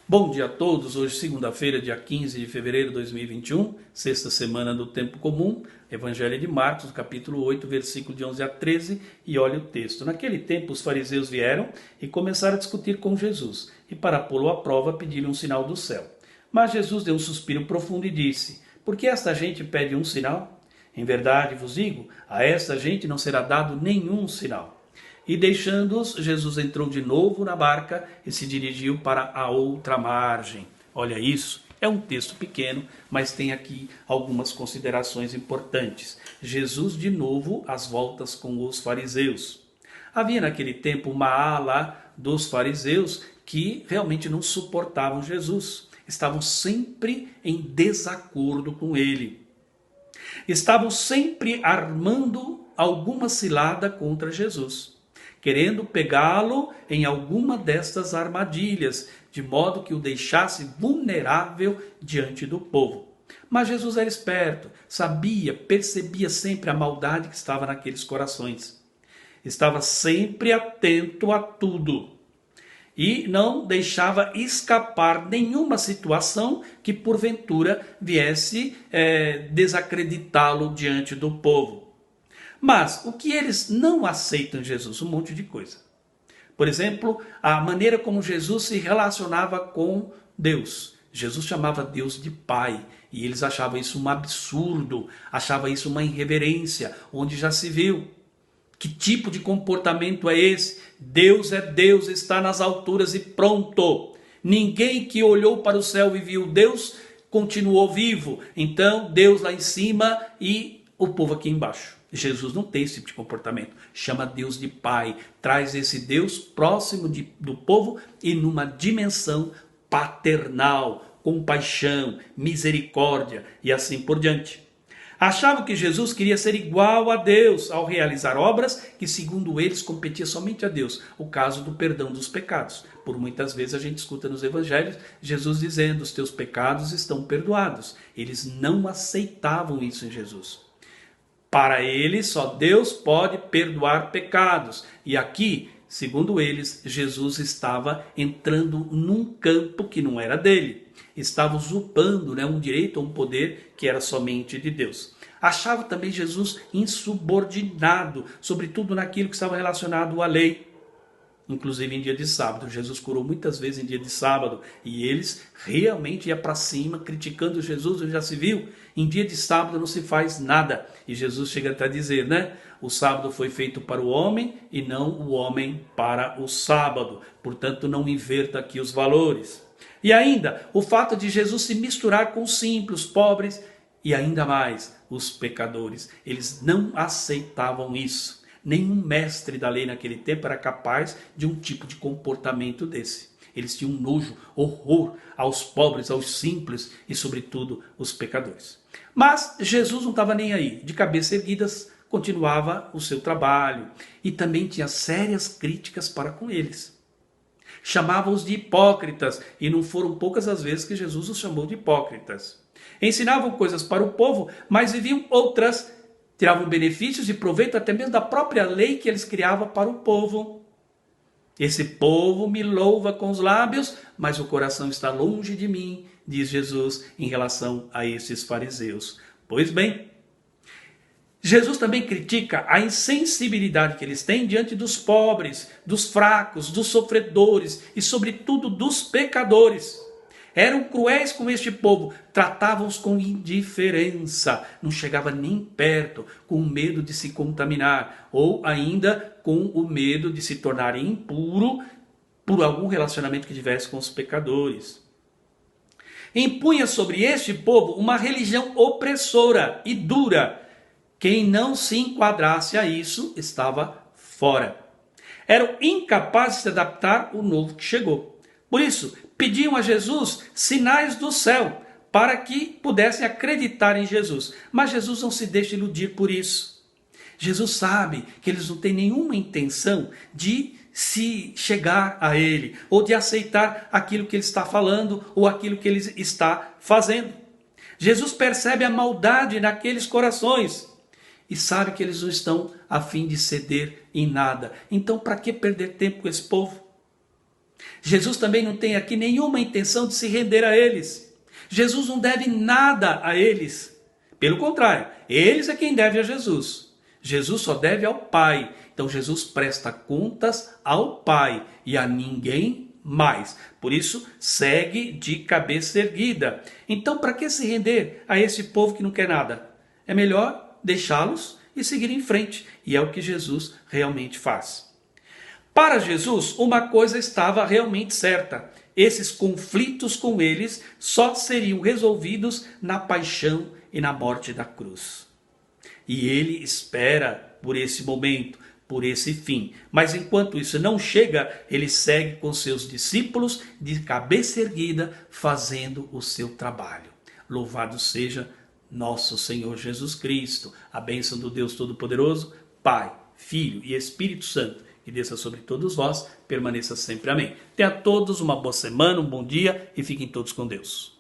Bom dia a todos, hoje segunda-feira, dia 15 de fevereiro de 2021, sexta semana do tempo comum, Evangelho de Marcos, capítulo 8, versículo de 11 a 13, e olha o texto. Naquele tempo os fariseus vieram e começaram a discutir com Jesus, e para pô-lo à prova pediram um sinal do céu. Mas Jesus deu um suspiro profundo e disse: por que esta gente pede um sinal? Em verdade vos digo, a esta gente não será dado nenhum sinal. E deixando-os, Jesus entrou de novo na barca e se dirigiu para a outra margem. Olha isso, é um texto pequeno, mas tem aqui algumas considerações importantes. Jesus de novo às voltas com os fariseus. Havia naquele tempo uma ala dos fariseus que realmente não suportavam Jesus. Estavam sempre em desacordo com ele. Estavam sempre armando alguma cilada contra Jesus, querendo pegá-lo em alguma destas armadilhas, de modo que o deixasse vulnerável diante do povo. Mas Jesus era esperto, sabia, percebia sempre a maldade que estava naqueles corações. Estava sempre atento a tudo e não deixava escapar nenhuma situação que porventura viesse desacreditá-lo diante do povo. Mas o que eles não aceitam em Jesus? Um monte de coisa. Por exemplo, a maneira como Jesus se relacionava com Deus. Jesus chamava Deus de Pai, e eles achavam isso um absurdo, achavam isso uma irreverência, onde já se viu. Que tipo de comportamento é esse? Deus é Deus, está nas alturas e pronto. Ninguém que olhou para o céu e viu Deus continuou vivo. Então, Deus lá em cima e o povo aqui embaixo. Jesus não tem esse tipo de comportamento. Chama Deus de Pai. Traz esse Deus próximo do povo e numa dimensão paternal, compaixão, misericórdia e assim por diante. Achavam que Jesus queria ser igual a Deus ao realizar obras que, segundo eles, competia somente a Deus. O caso do perdão dos pecados. Por muitas vezes a gente escuta nos evangelhos Jesus dizendo: os teus pecados estão perdoados. Eles não aceitavam isso em Jesus. Para eles, só Deus pode perdoar pecados. E aqui, segundo eles, Jesus estava entrando num campo que não era dele. Estava usurpando um direito ou um poder que era somente de Deus. Achava também Jesus insubordinado, sobretudo naquilo que estava relacionado à lei. Inclusive em dia de sábado. Jesus curou muitas vezes em dia de sábado. E eles realmente iam para cima, criticando Jesus. Já se viu? Em dia de sábado não se faz nada. E Jesus chega até a dizer, o sábado foi feito para o homem e não o homem para o sábado. Portanto, não inverta aqui os valores. E ainda, o fato de Jesus se misturar com os simples, os pobres e ainda mais os pecadores. Eles não aceitavam isso. Nenhum mestre da lei naquele tempo era capaz de um tipo de comportamento desse. Eles tinham nojo, horror aos pobres, aos simples e, sobretudo, os pecadores. Mas Jesus não estava nem aí. De cabeça erguida, continuava o seu trabalho. E também tinha sérias críticas para com eles. Chamava-os de hipócritas. E não foram poucas as vezes que Jesus os chamou de hipócritas. Ensinavam coisas para o povo, mas viviam outras. Tiravam benefícios e proveito até mesmo da própria lei que eles criavam para o povo. Esse povo me louva com os lábios, mas o coração está longe de mim, diz Jesus em relação a esses fariseus. Pois bem, Jesus também critica a insensibilidade que eles têm diante dos pobres, dos fracos, dos sofredores e, sobretudo, dos pecadores. Eram cruéis com este povo, tratavam-os com indiferença, não chegava nem perto, com medo de se contaminar, ou ainda com o medo de se tornar impuro por algum relacionamento que tivesse com os pecadores. Impunha sobre este povo uma religião opressora e dura. Quem não se enquadrasse a isso estava fora. Eram incapazes de se adaptar ao novo que chegou. Por isso, pediam a Jesus sinais do céu, para que pudessem acreditar em Jesus. Mas Jesus não se deixa iludir por isso. Jesus sabe que eles não têm nenhuma intenção de se chegar a ele, ou de aceitar aquilo que ele está falando, ou aquilo que ele está fazendo. Jesus percebe a maldade naqueles corações e sabe que eles não estão a fim de ceder em nada. Então, para que perder tempo com esse povo? Jesus também não tem aqui nenhuma intenção de se render a eles. Jesus não deve nada a eles. Pelo contrário, eles é quem deve a Jesus. Jesus só deve ao Pai. Então Jesus presta contas ao Pai e a ninguém mais. Por isso, segue de cabeça erguida. Então, para que se render a esse povo que não quer nada? É melhor deixá-los e seguir em frente. E é o que Jesus realmente faz. Para Jesus, uma coisa estava realmente certa. Esses conflitos com eles só seriam resolvidos na paixão e na morte da cruz. E ele espera por esse momento, por esse fim. Mas enquanto isso não chega, ele segue com seus discípulos de cabeça erguida, fazendo o seu trabalho. Louvado seja nosso Senhor Jesus Cristo. A bênção do Deus Todo-Poderoso, Pai, Filho e Espírito Santo, que desça sobre todos vós, permaneça sempre. Amém. Tenha a todos uma boa semana, um bom dia e fiquem todos com Deus.